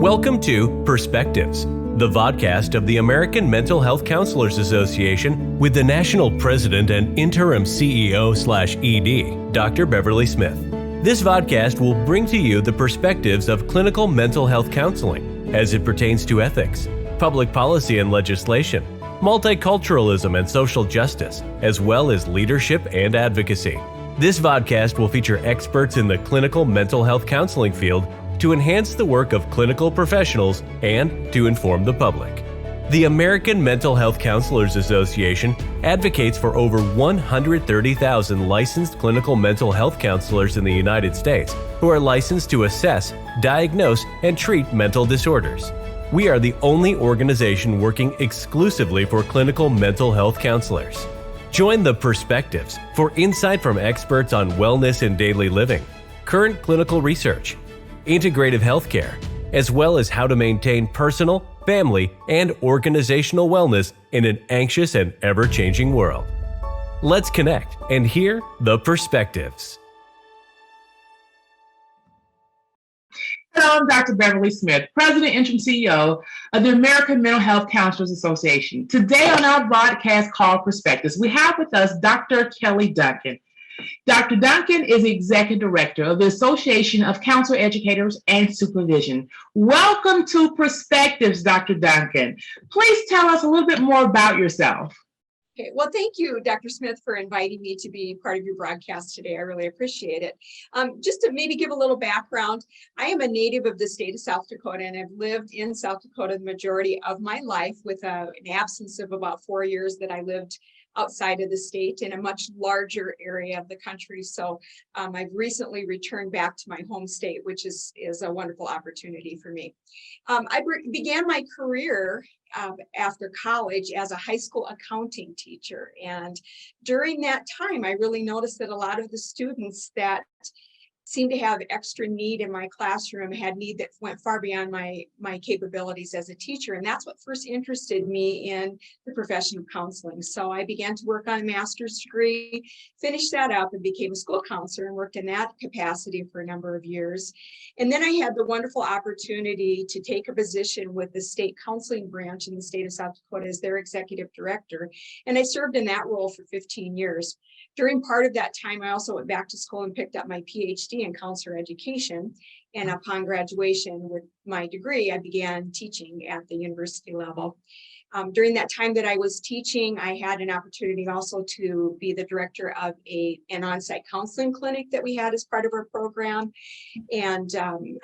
Welcome to Perspectives, the vodcast of the American Mental Health Counselors Association with the National President and Interim CEO/ED, Dr. Beverly Smith. This vodcast will bring to you the perspectives of clinical mental health counseling as it pertains to ethics, public policy and legislation, multiculturalism and social justice, as well as leadership and advocacy. This vodcast will feature experts in the clinical mental health counseling field to enhance the work of clinical professionals and to inform the public. The American Mental Health Counselors Association advocates for over 130,000 licensed clinical mental health counselors in the United States who are licensed to assess, diagnose, and treat mental disorders. We are the only organization working exclusively for clinical mental health counselors. Join the Perspectives for insight from experts on wellness and daily living, current clinical research, integrative healthcare, as well as how to maintain personal, family, and organizational wellness in an anxious and ever-changing world. Let's connect and hear the perspectives. Hello, I'm Dr. Beverly Smith, President and Interim CEO of the American Mental Health Counselors Association. Today on our broadcast called Perspectives, we have with us Dr. Kelly Duncan. Dr. Duncan is the Executive Director of the Association of Counselor Educators and Supervision. Welcome to Perspectives, Dr. Duncan. Please tell us a little bit more about yourself. Okay, well, thank you, Dr. Smith, for inviting me to be part of your broadcast today. I really appreciate it. Just to maybe give a little background, I am a native of the state of South Dakota, and I've lived in South Dakota the majority of my life with an absence of about 4 years that I lived outside of the state in a much larger area of the country. So I've recently returned back to my home state, which is a wonderful opportunity for me. I began my career after college as a high school accounting teacher. And during that time, I really noticed that a lot of the students that seemed to have extra need in my classroom had need that went far beyond my capabilities as a teacher. And that's what first interested me in the profession of counseling. So I began to work on a master's degree, finished that up, and became a school counselor and worked in that capacity for a number of years. And then I had the wonderful opportunity to take a position with the state counseling branch in the state of South Dakota as their executive director. And I served in that role for 15 years. During part of that time, I also went back to school and picked up my PhD in counselor education. And upon graduation with my degree, I began teaching at the university level. During that time that I was teaching, I had an opportunity also to be the director of an on-site counseling clinic that we had as part of our program. And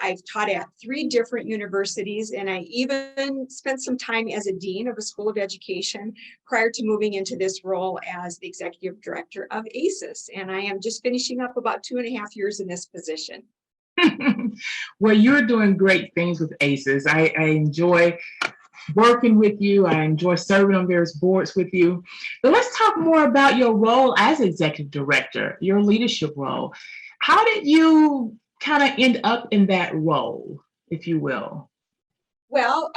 I've taught at 3 different universities, and I even spent some time as a dean of a school of education prior to moving into this role as the executive director of ACES. And I am just finishing up about 2.5 years in this position. Well, you're doing great things with ACES. I enjoy working with you. I enjoy serving on various boards with you. But let's talk more about your role as executive director, your leadership role. How did you kind of end up in that role, if you will? Well,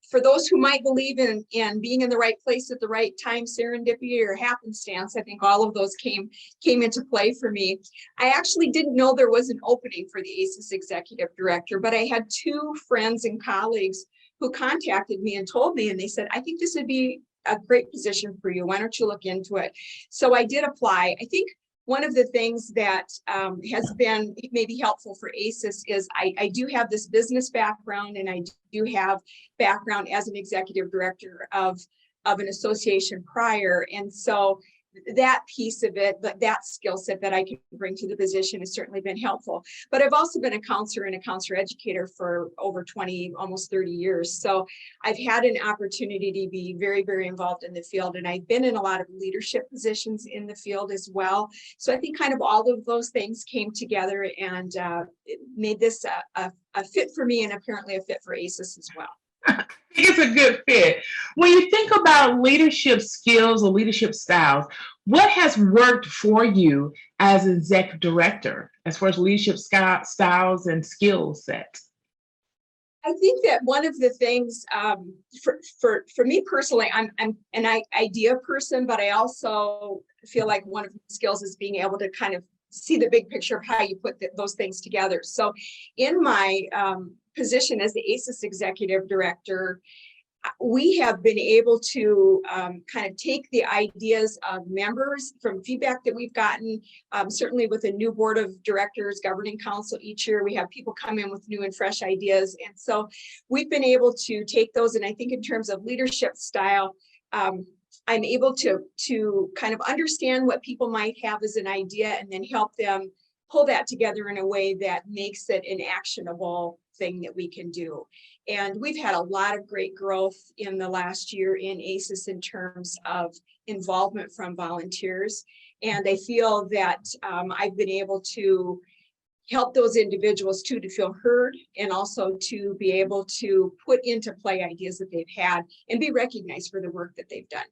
for those who might believe in being in the right place at the right time, serendipity or happenstance, I think all of those came into play for me. I actually didn't know there was an opening for the ACES executive director, but I had 2 friends and colleagues who contacted me and told me, and they said, I think this would be a great position for you. Why don't you look into it? So I did apply. I think one of the things that has been maybe helpful for ACES is I do have this business background, and I do have background as an executive director of an association prior. And so that piece of it, that skill set that I can bring to the position has certainly been helpful. But I've also been a counselor and a counselor educator for over 20, almost 30 years. So I've had an opportunity to be very, very involved in the field. And I've been in a lot of leadership positions in the field as well. So I think kind of all of those things came together and it made this a fit for me, and apparently a fit for ACES as well. It's a good fit. When you think about leadership skills or leadership styles, what has worked for you as an executive director as far as leadership styles and skill sets? I think that one of the things for me personally, I'm an idea person, but I also feel like one of the skills is being able to kind of see the big picture of how you put those things together. So in my position as the ACES Executive Director, we have been able to kind of take the ideas of members from feedback that we've gotten, certainly with a new board of directors, governing council each year, we have people come in with new and fresh ideas. And so we've been able to take those, and I think in terms of leadership style, I'm able to kind of understand what people might have as an idea and then help them pull that together in a way that makes it an actionable thing that we can do. And we've had a lot of great growth in the last year in ACES in terms of involvement from volunteers. And I feel that I've been able to help those individuals too to feel heard, and also to be able to put into play ideas that they've had and be recognized for the work that they've done.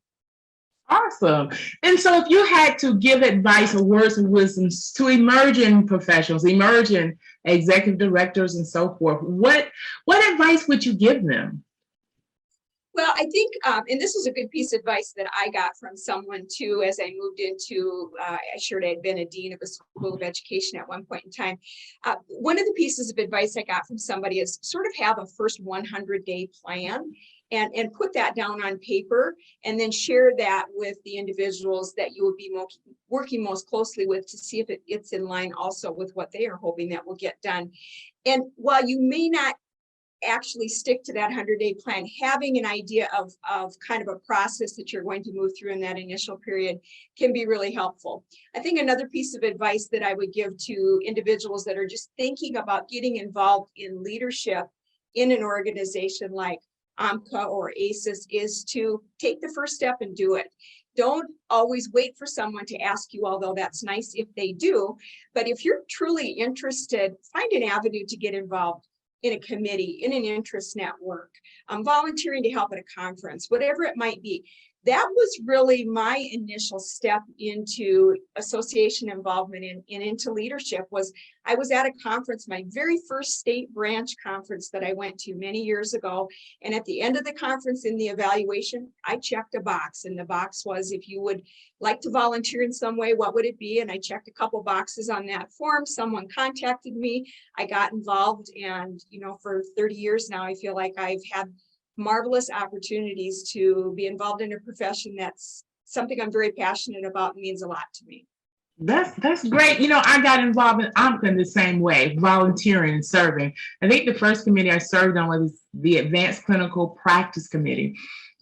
Awesome. And so if you had to give advice or words of wisdom to emerging professionals, emerging executive directors and so forth, what advice would you give them? Well, I think, and this was a good piece of advice that I got from someone too, as I moved into, I shared I had been a dean of a school of education at one point in time. One of the pieces of advice I got from somebody is sort of have a first 100-day plan. And put that down on paper, and then share that with the individuals that you would be working most closely with to see if it's in line also with what they are hoping that will get done. And while you may not actually stick to that 100-day plan, having an idea of kind of a process that you're going to move through in that initial period can be really helpful. I think another piece of advice that I would give to individuals that are just thinking about getting involved in leadership in an organization like AMHCA or ACES is to take the first step and do it. Don't always wait for someone to ask you, although that's nice if they do. But if you're truly interested, find an avenue to get involved in a committee, in an interest network, volunteering to help at a conference, whatever it might be. That was really my initial step into association involvement and into leadership. Was I was at a conference, my very first state branch conference that I went to many years ago. And at the end of the conference in the evaluation, I checked a box, and the box was, if you would like to volunteer in some way, what would it be? And I checked a couple boxes on that form. Someone contacted me. I got involved, and for 30 years now, I feel like I've had marvelous opportunities to be involved in a profession that's something I'm very passionate about and means a lot to me. That's great. I got involved in AMHCA in the same way, volunteering and serving. I think the first committee I served on was the Advanced Clinical Practice Committee.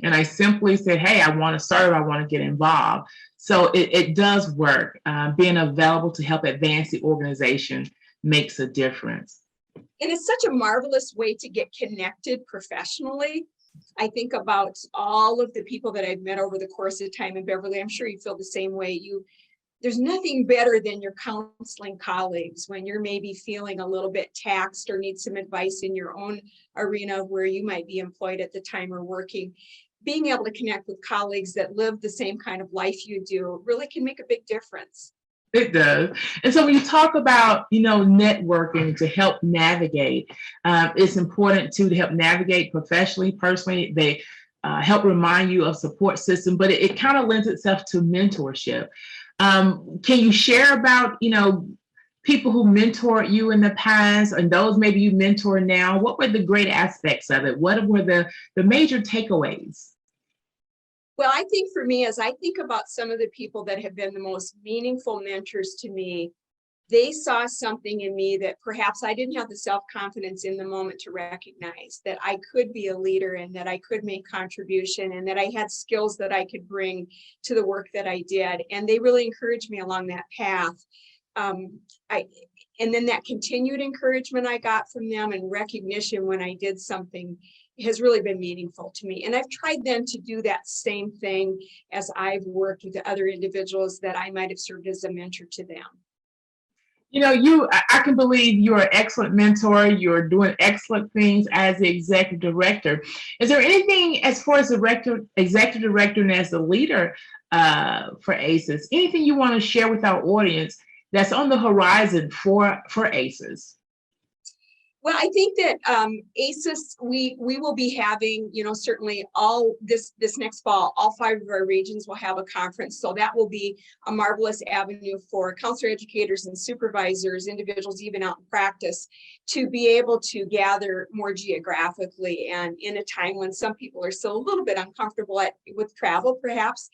And I simply said, hey, I want to serve, I want to get involved. So it does work. Being available to help advance the organization makes a difference. And it's such a marvelous way to get connected professionally. I think about all of the people that I've met over the course of time in Beverly. I'm sure you feel the same way. There's nothing better than your counseling colleagues when you're maybe feeling a little bit taxed or need some advice in your own arena where you might be employed at the time or working. Being able to connect with colleagues that live the same kind of life you do really can make a big difference. It does. And so when you talk about, networking to help navigate, it's important to help navigate professionally, personally. They help remind you of support system, but it kind of lends itself to mentorship. Can you share about, people who mentored you in the past and those maybe you mentor now? What were the great aspects of it? What were the major takeaways? Well, I think for me, as I think about some of the people that have been the most meaningful mentors to me, they saw something in me that perhaps I didn't have the self-confidence in the moment to recognize, that I could be a leader and that I could make contribution and that I had skills that I could bring to the work that I did. And they really encouraged me along that path. And then that continued encouragement I got from them and recognition when I did something has really been meaningful to me. And I've tried then to do that same thing as I've worked with the other individuals that I might have served as a mentor to them. I can believe you're an excellent mentor. You're doing excellent things as the executive director. Is there anything as far as the executive director and as the leader for ACES, anything you want to share with our audience that's on the horizon for ACES? Well, I think that ACES, we will be having, certainly all this next fall, all 5 of our regions will have a conference. So that will be a marvelous avenue for counselor educators and supervisors, individuals even out in practice, to be able to gather more geographically, and in a time when some people are still a little bit uncomfortable with travel, perhaps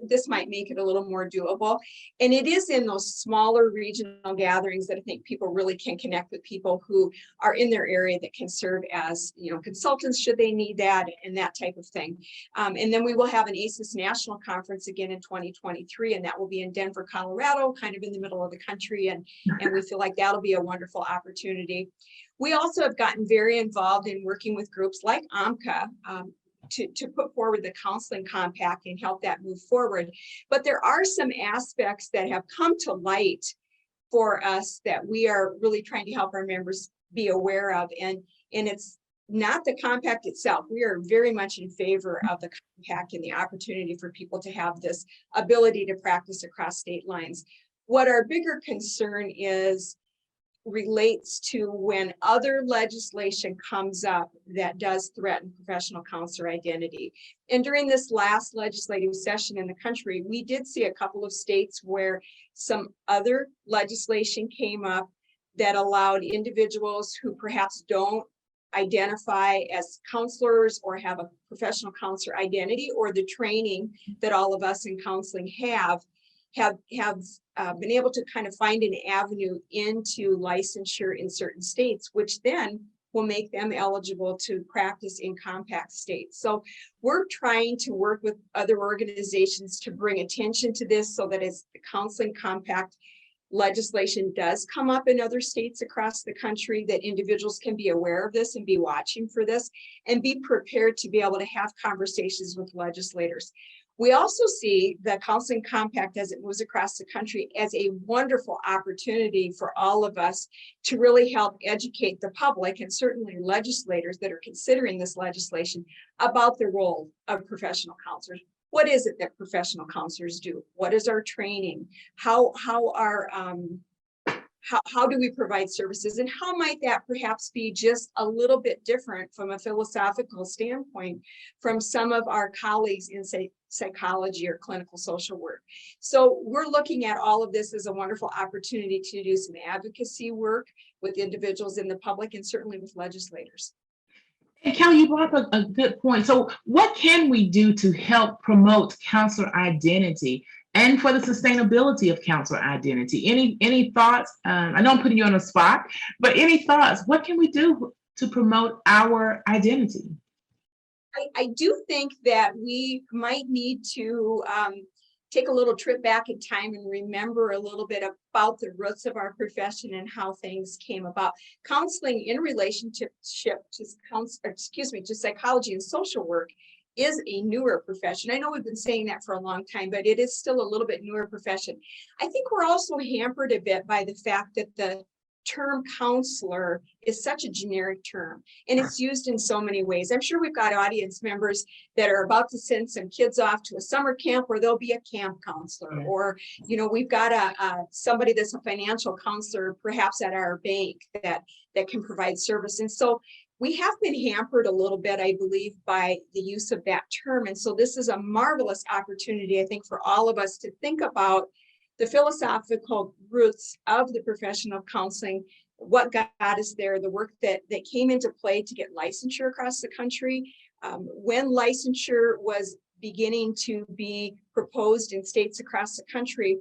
this might make it a little more doable. And it is in those smaller regional gatherings that I think people really can connect with people who are in their area that can serve as, consultants should they need that, and that type of thing. And then we will have an ACES National Conference again in 2023, and that will be in Denver, Colorado, kind of in the middle of the country. And we feel like that'll be a wonderful opportunity. We also have gotten very involved in working with groups like AMHCA, to put forward the counseling compact and help that move forward. But there are some aspects that have come to light for us that we are really trying to help our members be aware of. And it's not the compact itself. We are very much in favor of the compact and the opportunity for people to have this ability to practice across state lines. What our bigger concern is relates to when other legislation comes up that does threaten professional counselor identity. And during this last legislative session in the country, we did see a couple of states where some other legislation came up that allowed individuals who perhaps don't identify as counselors or have a professional counselor identity or the training that all of us in counseling have been able to kind of find an avenue into licensure in certain states, which then will make them eligible to practice in compact states. So we're trying to work with other organizations to bring attention to this, so that as the counseling compact legislation does come up in other states across the country, that individuals can be aware of this and be watching for this and be prepared to be able to have conversations with legislators. We also see the counseling compact as it moves across the country as a wonderful opportunity for all of us to really help educate the public, and certainly legislators that are considering this legislation, about the role of professional counselors. What is it that professional counselors do? What is our training? How do we provide services, and how might that perhaps be just a little bit different from a philosophical standpoint from some of our colleagues in, say, psychology or clinical social work? So we're looking at all of this as a wonderful opportunity to do some advocacy work with individuals in the public, and certainly with legislators. And Kelly, you brought up a good point. So what can we do to help promote counselor identity and for the sustainability of counselor identity? Any thoughts? I know I'm putting you on the spot, but any thoughts? What can we do to promote our identity? I do think that we might need to take a little trip back in time and remember a little bit about the roots of our profession and how things came about. Counseling in relationship to psychology and social work is a newer profession. I know we've been saying that for a long time, but it is still a little bit newer profession. I think we're also hampered a bit by the fact that the term counselor is such a generic term, and it's used in so many ways. I'm sure we've got audience members that are about to send some kids off to a summer camp where there'll be a camp counselor, or we've got somebody that's a financial counselor perhaps at our bank that can provide service. And so we have been hampered a little bit, I believe, by the use of that term. And so this is a marvelous opportunity, I think, for all of us to think about the philosophical roots of the profession of counseling, what got us there, the work that came into play to get licensure across the country. When licensure was beginning to be proposed in states across the country,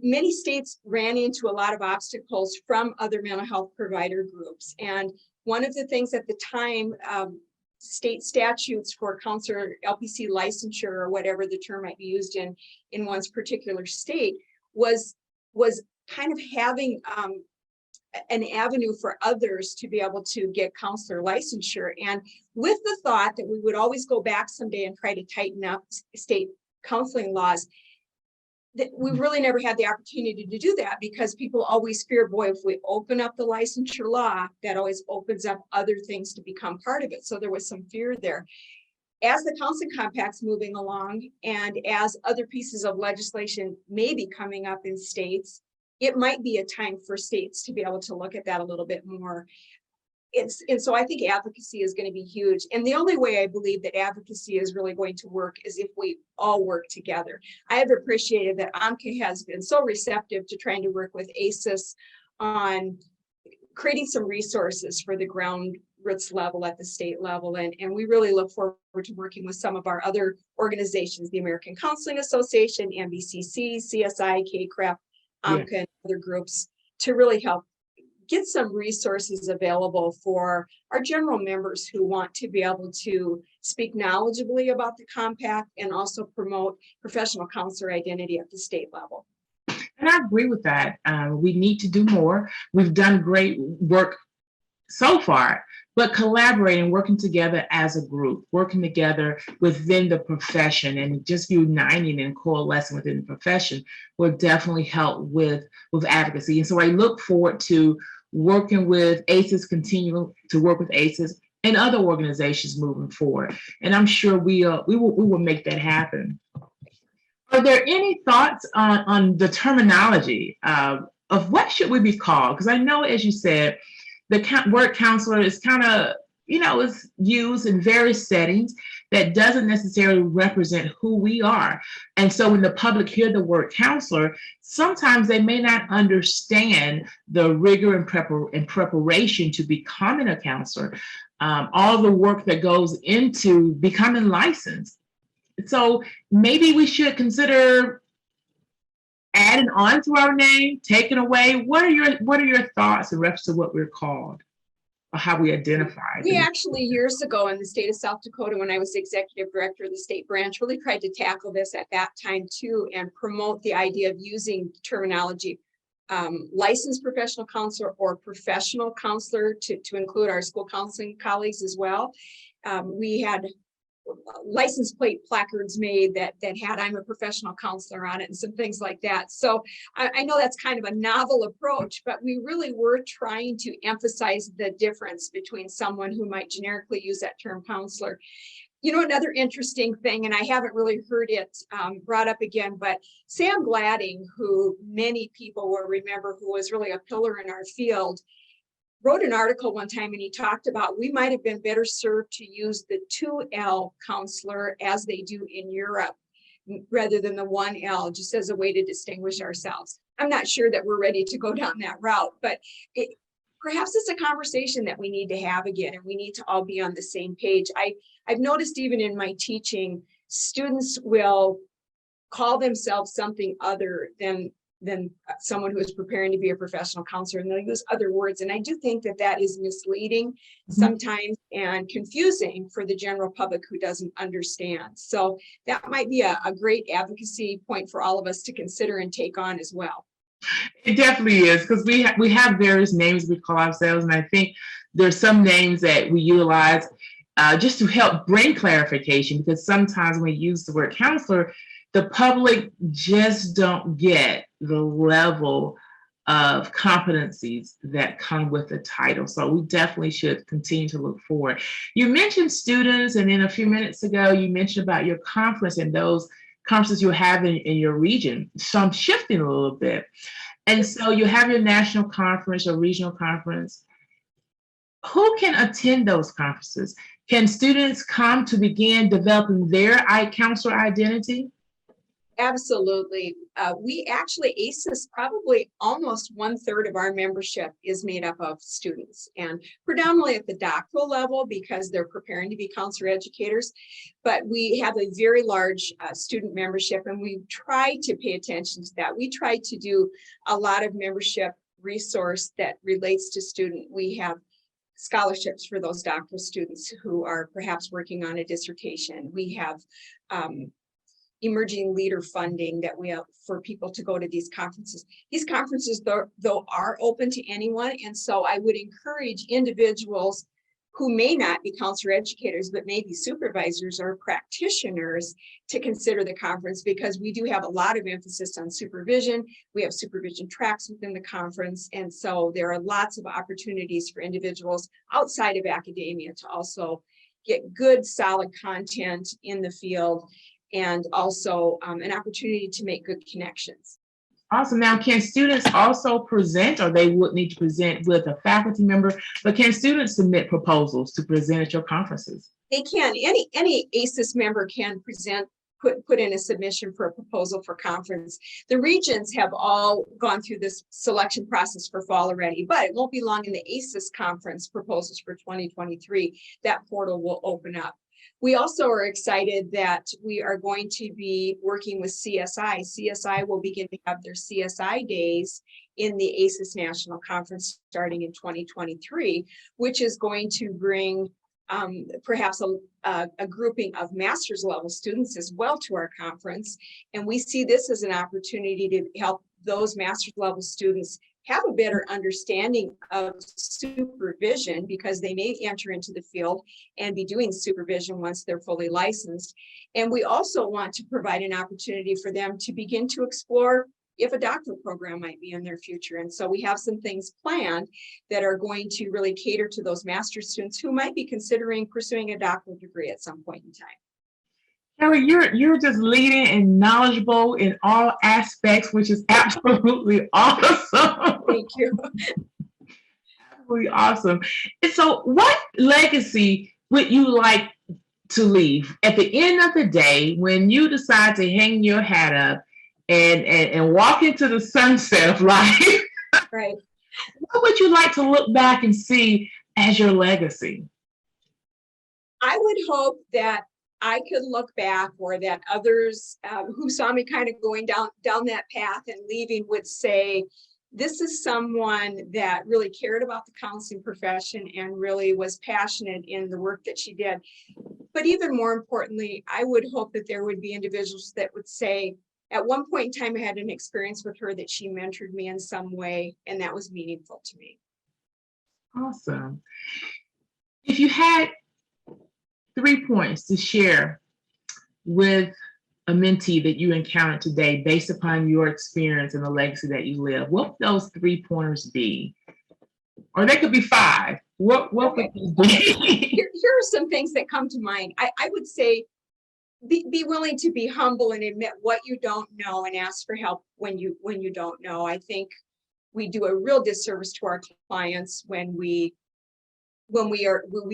many states ran into a lot of obstacles from other mental health provider groups. And one of the things at the time, state statutes for counselor LPC licensure, or whatever the term might be used in one's particular state, was kind of having an avenue for others to be able to get counselor licensure. And with the thought that we would always go back someday and try to tighten up state counseling laws, that we really never had the opportunity to do that, because people always fear, boy, if we open up the licensure law, that always opens up other things to become part of it. So there was some fear there. As the counseling compact's moving along, and as other pieces of legislation may be coming up in states it might be a time for states to be able to look at that a little bit more. And so I think advocacy is going to be huge. And the only way I believe that advocacy is really going to work is if we all work together. I have appreciated that AMHCA has been so receptive to trying to work with ACES on creating some resources for the ground roots level at the state level. And we really look forward to working with some of our other organizations, the American Counseling Association, MBCC, CSI, KCRAP, AMHCA, and other groups to really help get some resources available for our general members who want to be able to speak knowledgeably about the compact and also promote professional counselor identity at the state level. And I agree with that. We need to do more. We've done great work so far, but collaborating, working together as a group, working together within the profession and just uniting and coalescing within the profession will definitely help with advocacy. And so I look forward to working with ACES, continue to work with ACES and other organizations moving forward. And I'm sure we will make that happen. Are there any thoughts on the terminology of what should we be called? Because I know, as you said, the word counselor is kind of, is used in various settings that doesn't necessarily represent who we are. And so when the public hear the word counselor, sometimes they may not understand the rigor and preparation to becoming a counselor, all the work that goes into becoming licensed. So maybe we should consider adding on to our name, taking away. What are your thoughts in reference to what we're called or how we identify? We actually, years ago in the state of South Dakota, when I was executive director of the state branch, really tried to tackle this at that time too and promote the idea of using terminology licensed professional counselor or professional counselor to include our school counseling colleagues as well. We had license plate placards made that had "I'm a professional counselor" on it and some things like that. So I know that's kind of a novel approach, but we really were trying to emphasize the difference between someone who might generically use that term counselor. Another interesting thing, and I haven't really heard it brought up again, but Sam Gladding, who many people will remember, who was really a pillar in our field, wrote an article one time and he talked about we might have been better served to use the 2L counselor as they do in Europe rather than the 1L, just as a way to distinguish ourselves. I'm not sure that we're ready to go down that route, but perhaps it's a conversation that we need to have again, and we need to all be on the same page. I've noticed even in my teaching, students will call themselves something other than someone who is preparing to be a professional counselor, and they'll use other words. And I do think that is misleading sometimes and confusing for the general public who doesn't understand. So that might be a great advocacy point for all of us to consider and take on as well. It definitely is, because we have various names we call ourselves, and I think there's some names that we utilize just to help bring clarification, because sometimes when we use the word counselor, the public just don't get the level of competencies that come with the title. So we definitely should continue to look forward. You mentioned students, and then a few minutes ago, you mentioned about your conference and those conferences you have in your region. So I'm shifting a little bit. And so you have your national conference or regional conference. Who can attend those conferences? Can students come to begin developing their counselor identity? Absolutely. We actually, ACES, probably almost 1/3 of our membership is made up of students, and predominantly at the doctoral level because they're preparing to be counselor educators. But we have a very large student membership, and we try to pay attention to that. We try to do a lot of membership resource that relates to student. We have scholarships for those doctoral students who are perhaps working on a dissertation. We have emerging leader funding that we have for people to go to these conferences. These conferences, though, are open to anyone. And so I would encourage individuals who may not be counselor educators, but maybe supervisors or practitioners to consider the conference, because we do have a lot of emphasis on supervision. We have supervision tracks within the conference. And so there are lots of opportunities for individuals outside of academia to also get good, solid content in the field, and also an opportunity to make good connections. Awesome. Now, can students also present, or they would need to present with a faculty member, but can students submit proposals to present at your conferences? They can. Any ACES member can present, put in a submission for a proposal for conference. The regions have all gone through this selection process for fall already, but it won't be long in the ACES conference proposals for 2023. That portal will open up. We also are excited that we are going to be working with CSI. CSI will begin to have their CSI days in the ACES National Conference starting in 2023, which is going to bring perhaps a grouping of master's level students as well to our conference. And we see this as an opportunity to help those master's level students have a better understanding of supervision, because they may enter into the field and be doing supervision once they're fully licensed. And we also want to provide an opportunity for them to begin to explore if a doctoral program might be in their future. And so we have some things planned that are going to really cater to those master's students who might be considering pursuing a doctoral degree at some point in time. Kelly, you're just leading and knowledgeable in all aspects, which is absolutely awesome. Thank you. Absolutely awesome. And so, what legacy would you like to leave at the end of the day when you decide to hang your hat up and walk into the sunset of life? Right. What would you like to look back and see as your legacy? I would hope that I could look back, or that others who saw me kind of going down that path and leaving would say, this is someone that really cared about the counseling profession and really was passionate in the work that she did. But even more importantly, I would hope that there would be individuals that would say, at one point in time, I had an experience with her that she mentored me in some way, and that was meaningful to me. Awesome. If you had 3 points to share with a mentee that you encountered today based upon your experience and the legacy that you live, what would those 3 pointers be? Or they could be 5. What would those be? Here are some things that come to mind. I would say be willing to be humble and admit what you don't know and ask for help when you don't know. I think we do a real disservice to our clients when we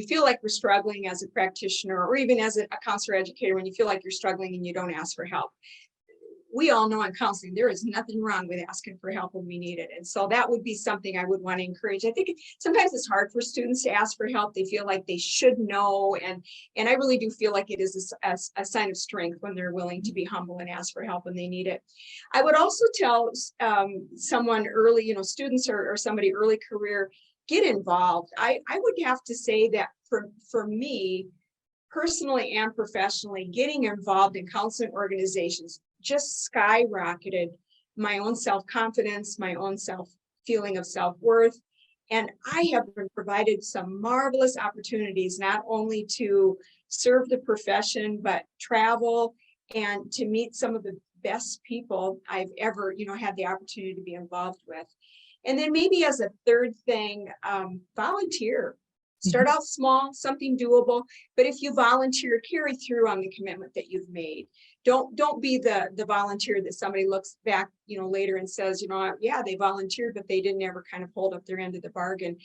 feel like we're struggling as a practitioner, or even as a counselor educator, when you feel like you're struggling and you don't ask for help. We all know in counseling, there is nothing wrong with asking for help when we need it. And so that would be something I would want to encourage. I think sometimes it's hard for students to ask for help. They feel like they should know. And I really do feel like it is a sign of strength when they're willing to be humble and ask for help when they need it. I would also tell someone early, students or somebody early career, get involved. I would have to say that for me, personally and professionally, getting involved in counseling organizations just skyrocketed my own self-confidence, my own feeling of self-worth. And I have been provided some marvelous opportunities, not only to serve the profession, but travel and to meet some of the best people I've ever, had the opportunity to be involved with. And then maybe as a third thing, volunteer. Start out small, something doable, but if you volunteer, carry through on the commitment that you've made. Don't be the volunteer that somebody looks back, later and says, yeah, they volunteered, but they didn't ever kind of hold up their end of the bargain.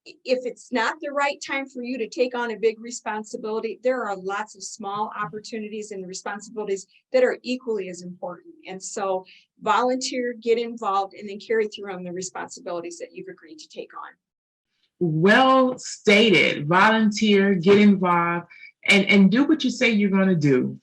If it's not the right time for you to take on a big responsibility, there are lots of small opportunities and responsibilities that are equally as important. And so volunteer, get involved, and then carry through on the responsibilities that you've agreed to take on. Well stated. Volunteer, get involved, and do what you say you're going to do.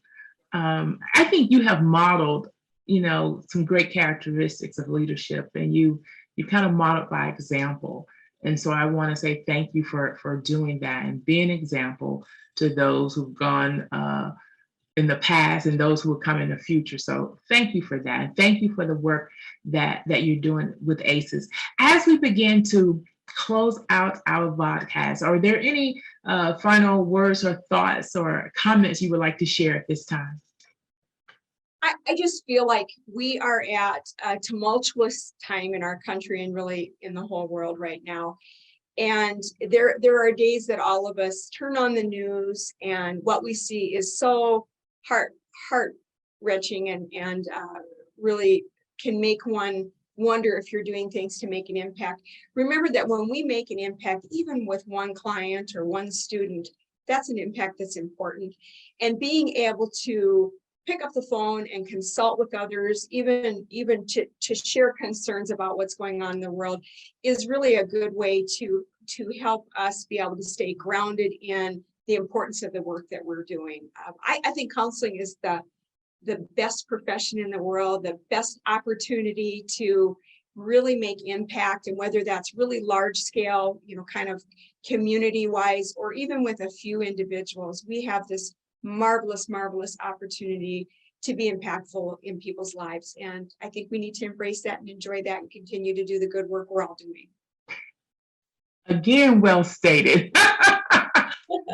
I think you have modeled, some great characteristics of leadership, and you kind of modeled by example. And so I want to say thank you for doing that and being an example to those who've gone in the past and those who will come in the future. So thank you for that. And thank you for the work that you're doing with ACES. As we begin to close out our podcast, are there any final words or thoughts or comments you would like to share at this time? I just feel like we are at a tumultuous time in our country and really in the whole world right now. And there are days that all of us turn on the news and what we see is so heart-wrenching and really can make one wonder if you're doing things to make an impact. Remember that when we make an impact, even with one client or one student, that's an impact that's important. And being able to pick up the phone and consult with others, even to share concerns about what's going on in the world, is really a good way to help us be able to stay grounded in the importance of the work that we're doing. I think counseling is the best profession in the world, the best opportunity to really make impact, and whether that's really large scale, kind of community wise, or even with a few individuals, we have this marvelous opportunity to be impactful in people's lives. And I think we need to embrace that and enjoy that and continue to do the good work we're all doing. Again, well stated.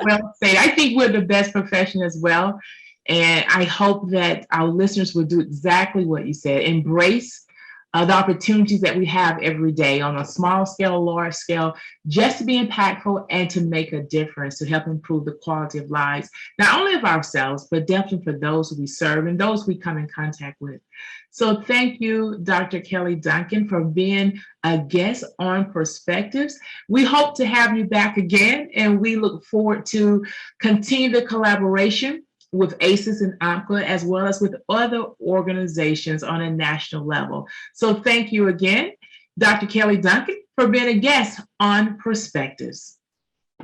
Well said. I think we're the best profession as well. And I hope that our listeners will do exactly what you said. Embrace the opportunities that we have every day on a small scale, large scale, just to be impactful and to make a difference, to help improve the quality of lives, not only of ourselves, but definitely for those who we serve and those we come in contact with. So thank you, Dr. Kelly Duncan, for being a guest on Perspectives. We hope to have you back again, and we look forward to continue the collaboration with ACEs and AMHCA, as well as with other organizations on a national level. So thank you again, Dr. Kelly Duncan, for being a guest on Perspectives.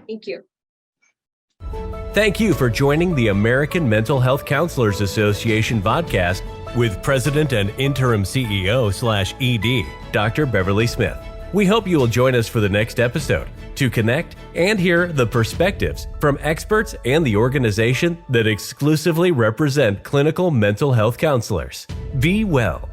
Thank you. Thank you for joining the American Mental Health Counselors Association podcast with President and Interim CEO/ED, Dr. Beverly Smith. We hope you will join us for the next episode to connect and hear the perspectives from experts and the organization that exclusively represent clinical mental health counselors. Be well.